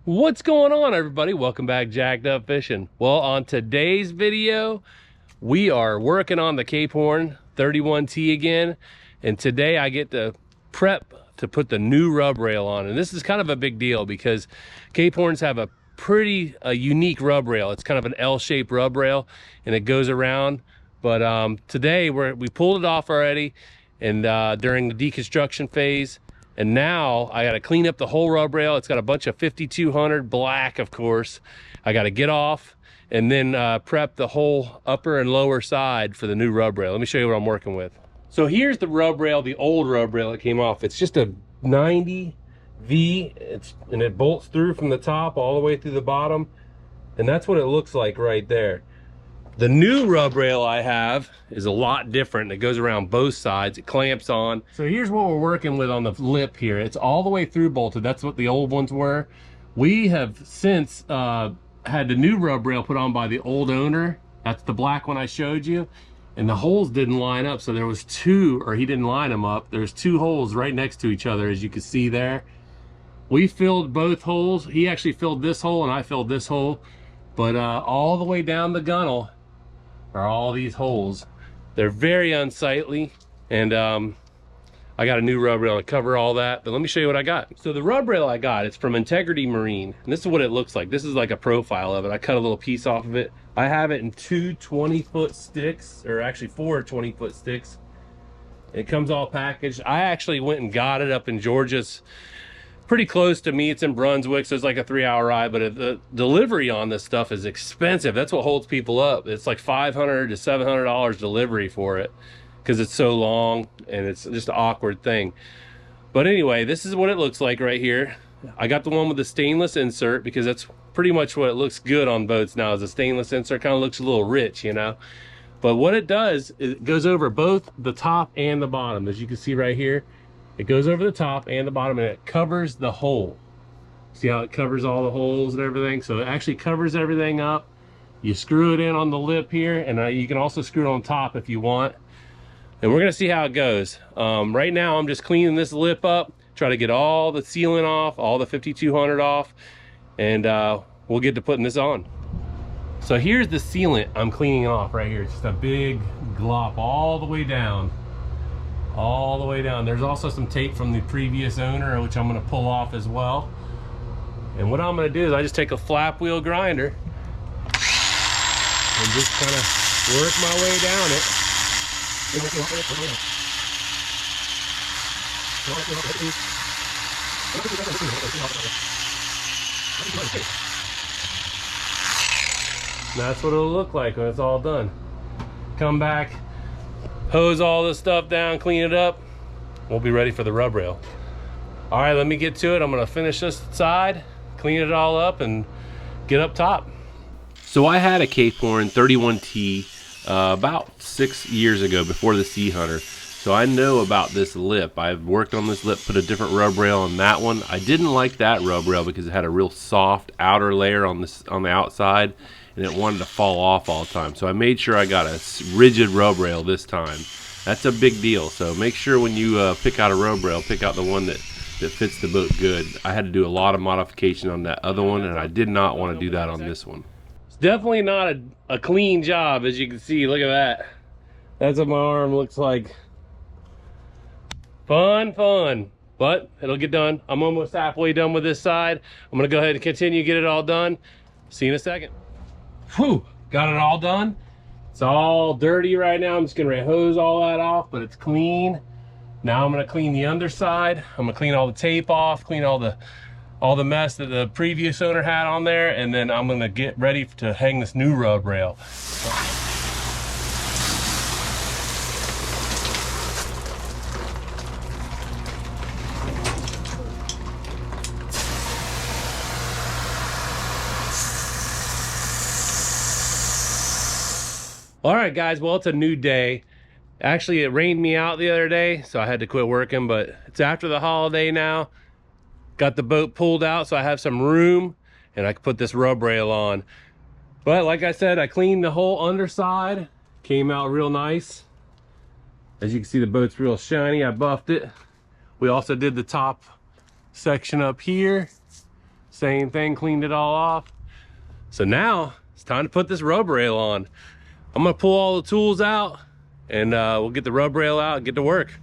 What's going on, everybody? Welcome back, Jacked Up Fishing. Well, on today's video, we are working on the Cape Horn 31T again, and today I get to prep to put the new rub rail on. And this is kind of a big deal because Cape Horns have a pretty unique rub rail. It's kind of an L-shaped rub rail, and it goes around. But today we pulled it off already, and during the deconstruction phase. And now I got to clean up the whole rub rail. It's got a bunch of 5200 black, of course. I got to get off and then prep the whole upper and lower side for the new rub rail. Let me show you what I'm working with. So here's the rub rail, the old rub rail that came off. It's just a 90 V, and it bolts through from the top all the way through the bottom. And that's what it looks like right there. The new rub rail I have is a lot different. It goes around both sides. It clamps on. So here's what we're working with on the lip here. It's all the way through bolted. That's what the old ones were. We have since had the new rub rail put on by the old owner. That's the black one I showed you. And the holes didn't line up. So there was two, or he didn't line them up. There's two holes right next to each other, as you can see there. We filled both holes. He actually filled this hole and I filled this hole. But all the way down the gunnel are all these holes. They're very unsightly, and I got a new rub rail to cover all that. But let me show you what I got. So the rub rail I got, it's from Integrity Marine, and this is what it looks like. This is like a profile of it. I cut a little piece off of it. I have it in two 20-foot sticks, or actually four 20-foot sticks. It comes all packaged. I actually went and got it up in Georgia's, pretty close to me. It's in Brunswick, so it's like a 3-hour ride, but the delivery on this stuff is expensive. That's what holds people up. It's like $500 to $700 delivery for it because it's so long and it's just an awkward thing. But anyway, this is what it looks like right here. I got the one with the stainless insert because that's pretty much what it looks good on boats now, is a stainless insert. Kind of looks a little rich, you know. But what it does, it goes over both the top and the bottom, as you can see right here. It goes over the top and the bottom, and it covers the hole. See how it covers all the holes and everything? So it actually covers everything up. You screw it in on the lip here, and you can also screw it on top if you want. And we're gonna see how it goes. Right now, I'm just cleaning this lip up, try to get all the sealant off, all the 5200 off, and we'll get to putting this on. So here's the sealant I'm cleaning off right here. It's just a big glop all the way down. All the way down. There's also some tape from the previous owner, which I'm going to pull off as well. And what I'm going to do is I just take a flap wheel grinder and just kind of work my way down it. And that's what it'll look like when it's all done. Come back, hose all this stuff down, clean it up. We'll be ready for the rub rail. All right, let me get to it. I'm gonna finish this side, clean it all up, and get up top. So I had a Cape Horn 31T about 6 years ago, before the Sea Hunter. So I know about this lip. I've worked on this lip, put a different rub rail on that one. I didn't like that rub rail because it had a real soft outer layer on the outside, and it wanted to fall off all the time. So I made sure I got a rigid rub rail this time. That's a big deal. So make sure when you pick out a rub rail, pick out the one that fits the boat good. I had to do a lot of modification on that other one, and I did not want to do that on this one. It's definitely not a clean job, as you can see. Look at that. That's what my arm looks like. Fun, but it'll get done. I'm almost halfway done with this side. I'm gonna go ahead and continue, get it all done. See you in a second. Whew, got it all done. It's all dirty right now. I'm just gonna hose all that off, but it's clean. Now I'm gonna clean the underside. I'm gonna clean all the tape off, clean all the mess that the previous owner had on there, and then I'm gonna get ready to hang this new rub rail. All right, guys, well, it's a new day. Actually, it rained me out the other day, so I had to quit working, but it's after the holiday now. Got the boat pulled out, so I have some room, and I can put this rub rail on. But like I said, I cleaned the whole underside. Came out real nice. As you can see, the boat's real shiny. I buffed it. We also did the top section up here. Same thing, cleaned it all off. So now it's time to put this rub rail on. I'm gonna pull all the tools out and we'll get the rub rail out and get to work.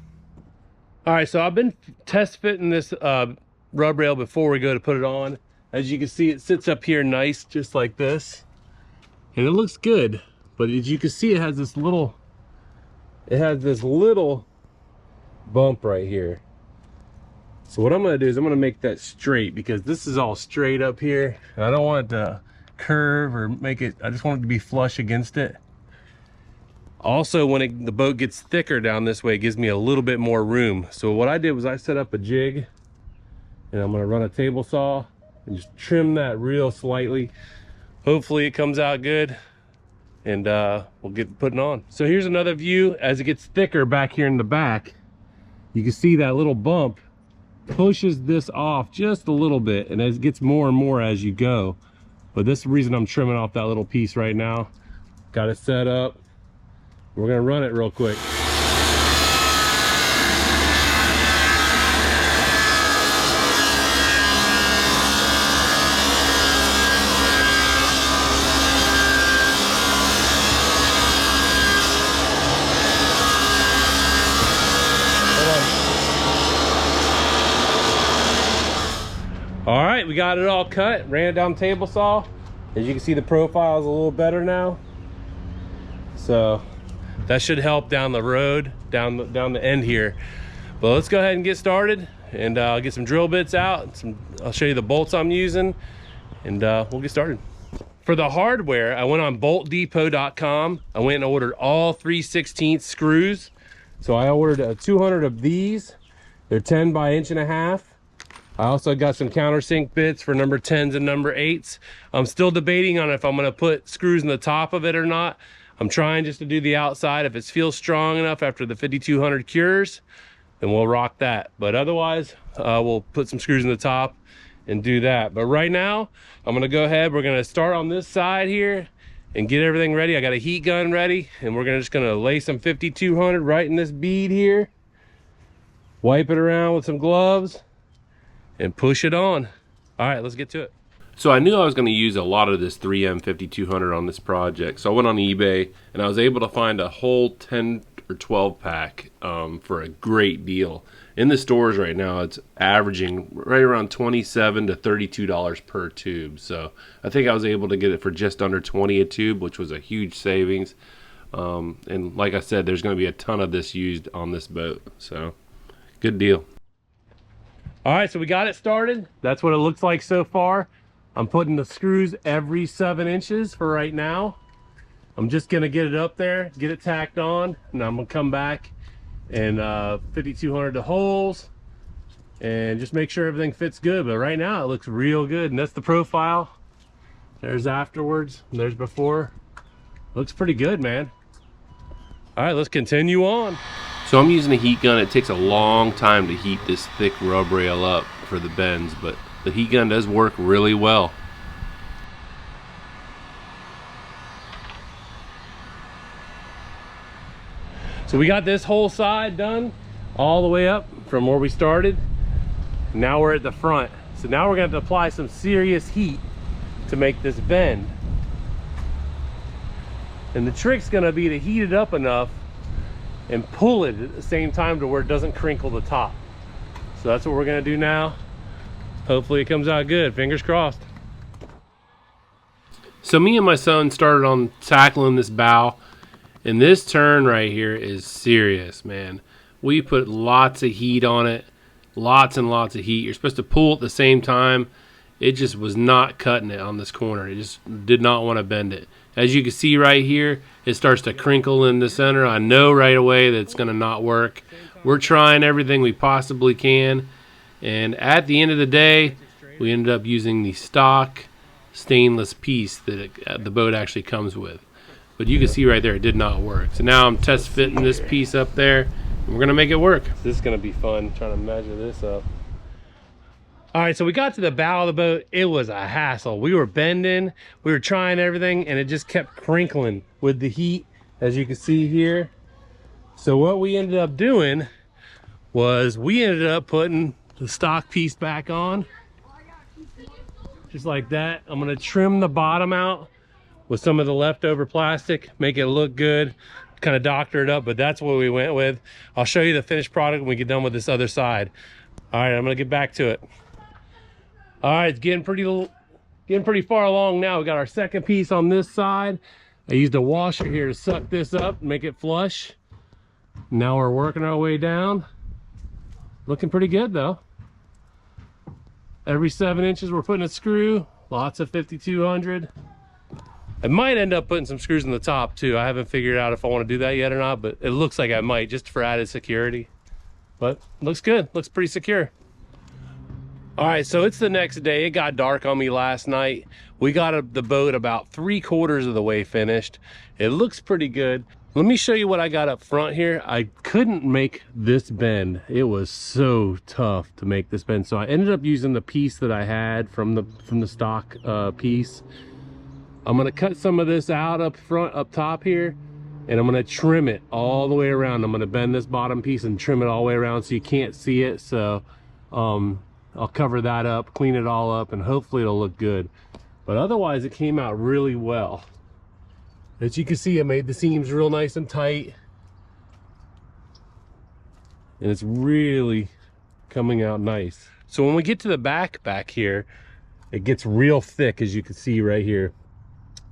All right, so I've been test fitting this rub rail before we go to put it on. As you can see, it sits up here nice, just like this. And it looks good, but as you can see, it has this little bump right here. So what I'm gonna do is I'm gonna make that straight, because this is all straight up here. And I don't want it to curve or make it, I just want it to be flush against it. Also, when the boat gets thicker down this way, it gives me a little bit more room. So what I did was I set up a jig, and I'm gonna run a table saw and just trim that real slightly. Hopefully it comes out good, and we'll get putting on. So here's another view. As it gets thicker back here in the back, you can see that little bump pushes this off just a little bit, and it gets more and more as you go. But this is the reason I'm trimming off that little piece right now. Got it set up. We're gonna run it real quick. All right, we got it all cut, ran it down table saw. As you can see, the profile is a little better now. So that should help down the road, down the end here. But let's go ahead and get started, and I'll get some drill bits out. I'll show you the bolts I'm using, and we'll get started. For the hardware, I went on boltdepot.com. I went and ordered all 3/16 screws. So I ordered 200 of these. They're 10 by 1.5 inches. I also got some countersink bits for number 10s and number 8s. I'm still debating on if I'm gonna put screws in the top of it or not. I'm trying just to do the outside. If it feels strong enough after the 5200 cures, then we'll rock that. But otherwise, we'll put some screws in the top and do that. But right now, I'm gonna go ahead, we're gonna start on this side here and get everything ready. I got a heat gun ready, and we're just gonna lay some 5200 right in this bead here, wipe it around with some gloves, and push it on. All right, let's get to it. So I knew I was going to use a lot of this 3M 5200 on this project. So I went on eBay, and I was able to find a whole 10 or 12 pack for a great deal. In the stores right now, it's averaging right around $27 to $32 per tube. So I think I was able to get it for just under 20 a tube, which was a huge savings. And like I said, there's going to be a ton of this used on this boat. So good deal. All right, so we got it started. That's what it looks like so far. I'm putting the screws every 7 inches for right now. I'm just gonna get it up there, get it tacked on, and I'm gonna come back and 5200 the holes and just make sure everything fits good. But right now it looks real good, and that's the profile. There's afterwards, and there's before. Looks pretty good, man. All right, let's continue on. So I'm using a heat gun. It takes a long time to heat this thick rub rail up for the bends, but the heat gun does work really well. So we got this whole side done all the way up from where we started. Now we're at the front. So now we're going to apply some serious heat to make this bend. And the trick's going to be to heat it up enough and pull it at the same time to where it doesn't crinkle the top. So that's what we're gonna do now. Hopefully it comes out good, fingers crossed. So me and my son started on tackling this bow, and this turn right here is serious, man. We put lots of heat on it, lots and lots of heat. You're supposed to pull at the same time. It just was not cutting it on this corner. It just did not want to bend it. As you can see right here, it starts to crinkle in the center. I know right away that it's going to not work. We're trying everything we possibly can. And at the end of the day, we ended up using the stock stainless piece that the boat actually comes with. But you can see right there, it did not work. So now I'm test fitting this piece up there, and we're going to make it work. This is going to be fun, trying to measure this up. All right, so we got to the bow of the boat. It was a hassle. We were bending, we were trying everything, and it just kept crinkling with the heat, as you can see here. So what we ended up doing was we ended up putting the stock piece back on. just like that. I'm gonna trim the bottom out with some of the leftover plastic, make it look good, kind of doctor it up, but that's what we went with. I'll show you the finished product when we get done with this other side. All right, I'm gonna get back to it. All right, it's getting pretty far along now. We got our second piece on this side. I used a washer here to suck this up, make it flush. Now we're working our way down. Looking pretty good though. Every 7 inches we're putting a screw, lots of 5200. I might end up putting some screws in the top too. I haven't figured out if I want to do that yet or not, but it looks like I might, just for added security. But looks good, looks pretty secure. All right, so it's the next day. It got dark on me last night. We got the boat about 3/4 of the way finished. It looks pretty good. Let me show you what I got up front here. I couldn't make this bend. It was so tough to make this bend. So I ended up using the piece that I had from the stock piece. I'm gonna cut some of this out up front, up top here, and I'm gonna trim it all the way around. I'm gonna bend this bottom piece and trim it all the way around so you can't see it. So I'll cover that up, clean it all up, and hopefully it'll look good. But otherwise it came out really well. As you can see, I made the seams real nice and tight. And it's really coming out nice. So when we get to the back here, it gets real thick, as you can see right here.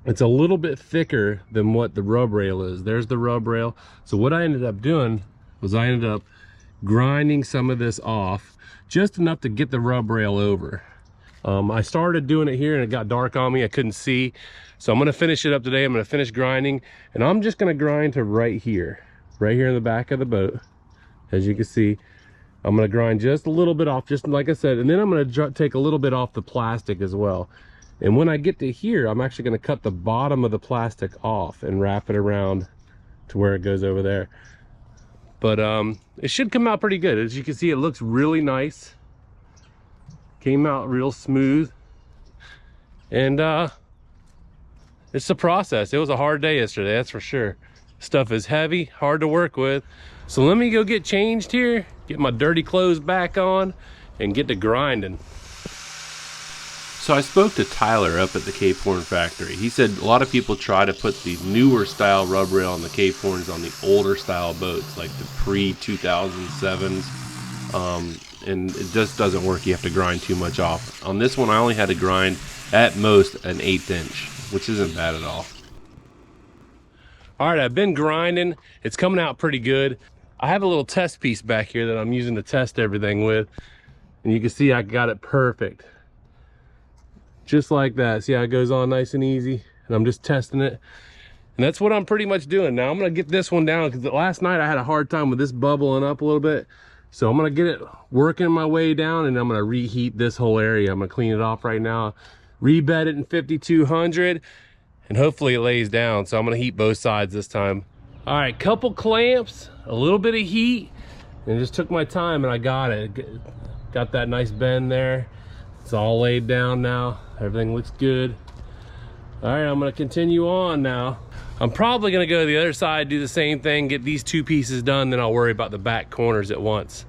It's a little bit thicker than what the rub rail is. There's the rub rail. So what I ended up doing was I ended up grinding some of this off, just enough to get the rub rail over. I started doing it here and it got dark on me. I couldn't see. So I'm gonna finish it up today. I'm gonna finish grinding, and I'm just gonna grind to right here in the back of the boat. As you can see, I'm gonna grind just a little bit off, just like I said, and then I'm gonna take a little bit off the plastic as well. And when I get to here, I'm actually gonna cut the bottom of the plastic off and wrap it around to where it goes over there. But it should come out pretty good. As you can see, it looks really nice. Came out real smooth. And it's a process. It was a hard day yesterday, that's for sure. Stuff is heavy, hard to work with. So let me go get changed here, get my dirty clothes back on, and get to grinding. So I spoke to Tyler up at the Cape Horn factory. He said a lot of people try to put the newer style rub rail on the Cape Horns on the older style boats, like the pre-2007s, and it just doesn't work. You have to grind too much off. On this one, I only had to grind at most an 1/8 inch, which isn't bad at all. All right, I've been grinding. It's coming out pretty good. I have a little test piece back here that I'm using to test everything with, and you can see I got it perfect. Just like that. See how it goes on nice and easy? And I'm just testing it. And that's what I'm pretty much doing. Now I'm gonna get this one down, because last night I had a hard time with this bubbling up a little bit. So I'm gonna get it working my way down, and I'm gonna reheat this whole area. I'm gonna clean it off right now, rebed it in 5200, and hopefully it lays down. So I'm gonna heat both sides this time. All right, couple clamps, a little bit of heat, and just took my time, and I got it. Got that nice bend there. It's all laid down now. Everything looks good. All right, I'm gonna continue on now. I'm probably gonna go to the other side, do the same thing, get these two pieces done, then I'll worry about the back corners at once.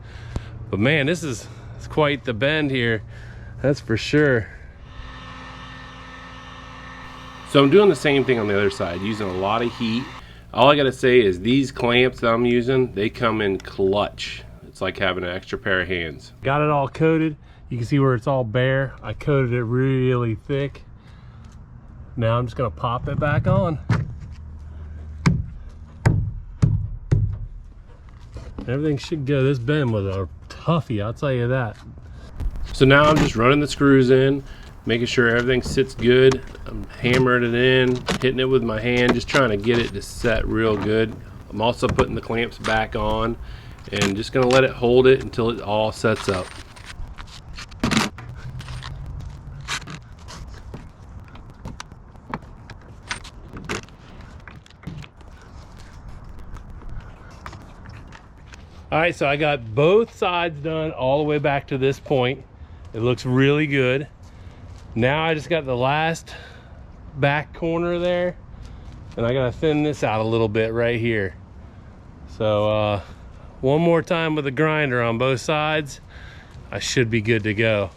But man, it's quite the bend here, that's for sure. So I'm doing the same thing on the other side, using a lot of heat. All I gotta say is these clamps that I'm using, they come in clutch. It's like having an extra pair of hands. Got it all coated. You can see where it's all bare. I coated it really thick. Now I'm just gonna pop it back on. Everything should go. This bend was a toughie, I'll tell you that. So now I'm just running the screws in, making sure everything sits good. I'm hammering it in, hitting it with my hand, just trying to get it to set real good. I'm also putting the clamps back on and just gonna let it hold it until it all sets up. All right, so I got both sides done all the way back to this point. It looks really good. Now I just got the last back corner there, and I gotta thin this out a little bit right here. So one more time with the grinder on both sides, I should be good to go.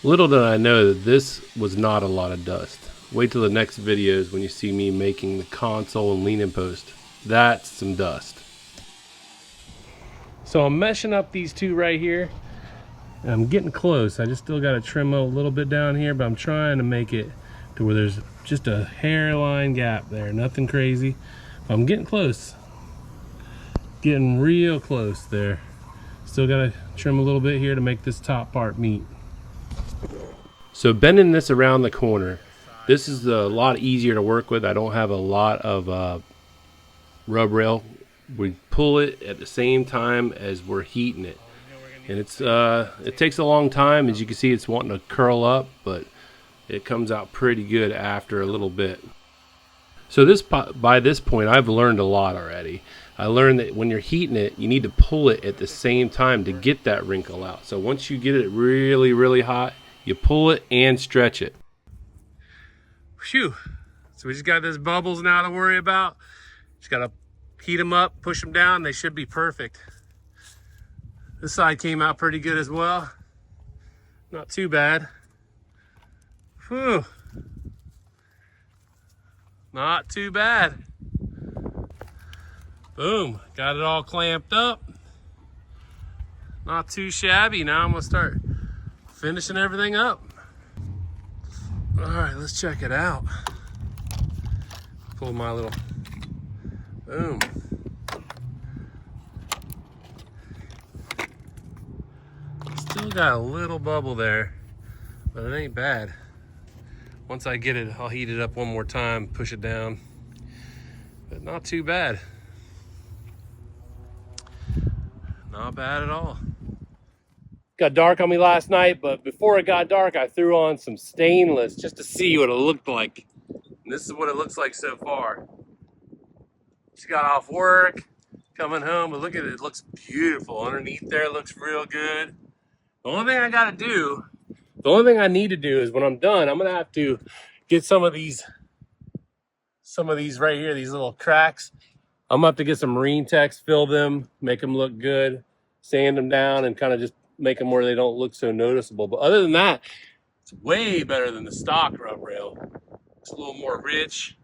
Little did I know that this was not a lot of dust. Wait till the next videos when you see me making the console and leaning post. That's some dust. So I'm meshing up these two right here. I'm getting close. I just still got to trim a little bit down here, but I'm trying to make it to where there's just a hairline gap there. Nothing crazy. I'm getting close. Getting real close there. Still got to trim a little bit here to make this top part meet. So bending this around the corner, this is a lot easier to work with. I don't have a lot of rub rail. We pull it at the same time as we're heating it. And it takes a long time. As you can see, it's wanting to curl up, but it comes out pretty good after a little bit. So by this point, I've learned a lot already. I learned that when you're heating it, you need to pull it at the same time to get that wrinkle out. So once you get it really, really hot, you pull it and stretch it. Phew. So we just got those bubbles now to worry about. Just got to heat them up, push them down. They should be perfect. This side came out pretty good as well. Not too bad. Whew. Not too bad. Boom. Got it all clamped up. Not too shabby. Now I'm going to start finishing everything up. All right, let's check it out. Pull my little, boom. Still got a little bubble there, but it ain't bad. Once I get it, I'll heat it up one more time, push it down, but not too bad. Not bad at all. Got dark on me last night, but before it got dark, I threw on some stainless just to see what it looked like. And this is what it looks like so far. Just got off work, coming home, but look at it, it looks beautiful. Underneath there, it looks real good. The only thing I need to do is when I'm done, I'm gonna have to get some of these right here, these little cracks. I'm gonna have to get some Marine Tex, fill them, make them look good, sand them down, and kind of just make them where they don't look so noticeable. But other than that, it's way better than the stock rub rail. It's a little more rich.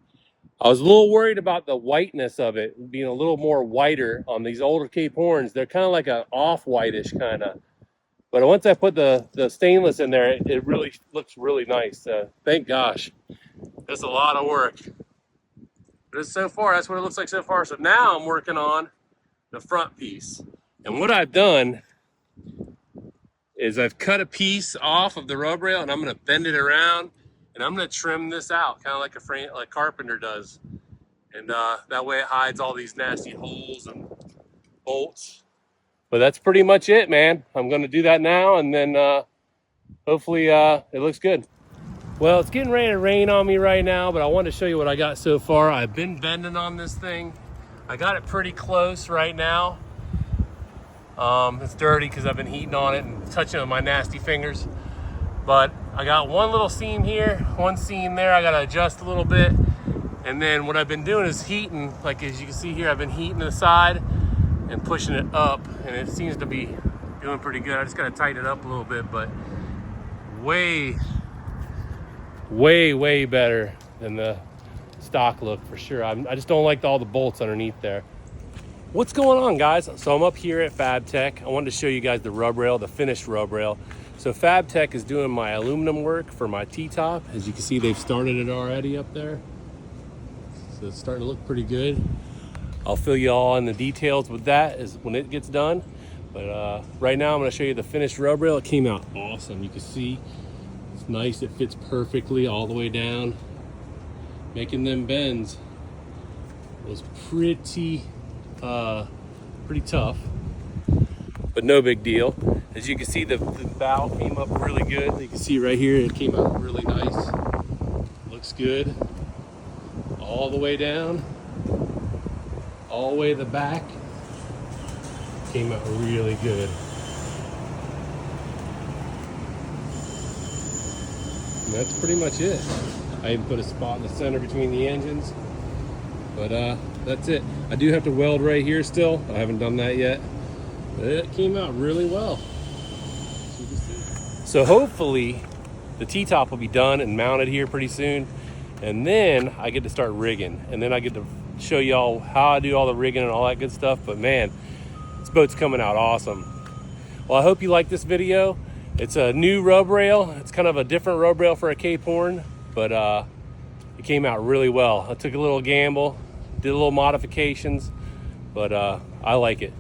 I was a little worried about the whiteness of it being a little more whiter on these older Cape Horns. They're kind of like an off-whitish kind of. But once I put the stainless in there, it really looks really nice. Thank gosh. That's a lot of work. But so far, that's what it looks like so far. So now I'm working on the front piece. And what I've done is I've cut a piece off of the rub rail and I'm gonna bend it around and I'm gonna trim this out, kind of like a frame, like carpenter does. And that way it hides all these nasty holes and bolts. But that's pretty much it, man. I'm gonna do that now and then hopefully it looks good. Well, it's getting ready to rain on me right now, but I wanted to show you what I got so far. I've been bending on this thing. I got it pretty close right now. It's dirty because I've been heating on it and touching it with my nasty fingers. But I got one little seam here, one seam there. I got to adjust a little bit. And then what I've been doing is heating, like as you can see here, I've been heating the side and pushing it up. And it seems to be doing pretty good. I just got to tighten it up a little bit, but way better than the stock look for sure. I just don't like all the bolts underneath there. What's going on, guys? So I'm up here at FabTech. I wanted to show you guys the rub rail, the finished rub rail. So FabTech is doing my aluminum work for my T-top. As you can see, they've started it already up there. So it's starting to look pretty good. I'll fill you all in the details with that as when it gets done. But right now I'm gonna show you the finished rub rail. It came out awesome. You can see it's nice. It fits perfectly all the way down. Making them bends was pretty tough, but no big deal. As you can see, the bow came up really good. You can see right here, it came out really nice. Looks good. All the way down, all the way to the back. Came out really good. And that's pretty much it. I even put a spot in the center between the engines. But that's it. I do have to weld right here still. I haven't done that yet. But it came out really well. So hopefully the T-top will be done and mounted here pretty soon. And then I get to start rigging. And then I get to show y'all how I do all the rigging and all that good stuff. But man, this boat's coming out awesome. Well, I hope you like this video. It's a new rub rail. It's kind of a different rub rail for a Cape Horn, but it came out really well. I took a little gamble, did a little modifications, but I like it.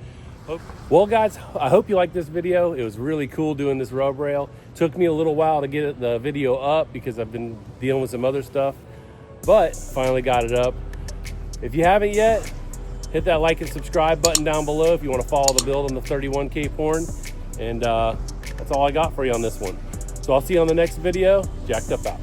Well guys, I hope you liked this video. It was really cool doing this rub rail. Took me a little while to get the video up because I've been dealing with some other stuff, but finally got it up. If you haven't yet, hit that like and subscribe button down below if you want to follow the build on the 31 Cape Horn. And that's all I got for you on this one. So I'll see you on the next video. Jacked Up out.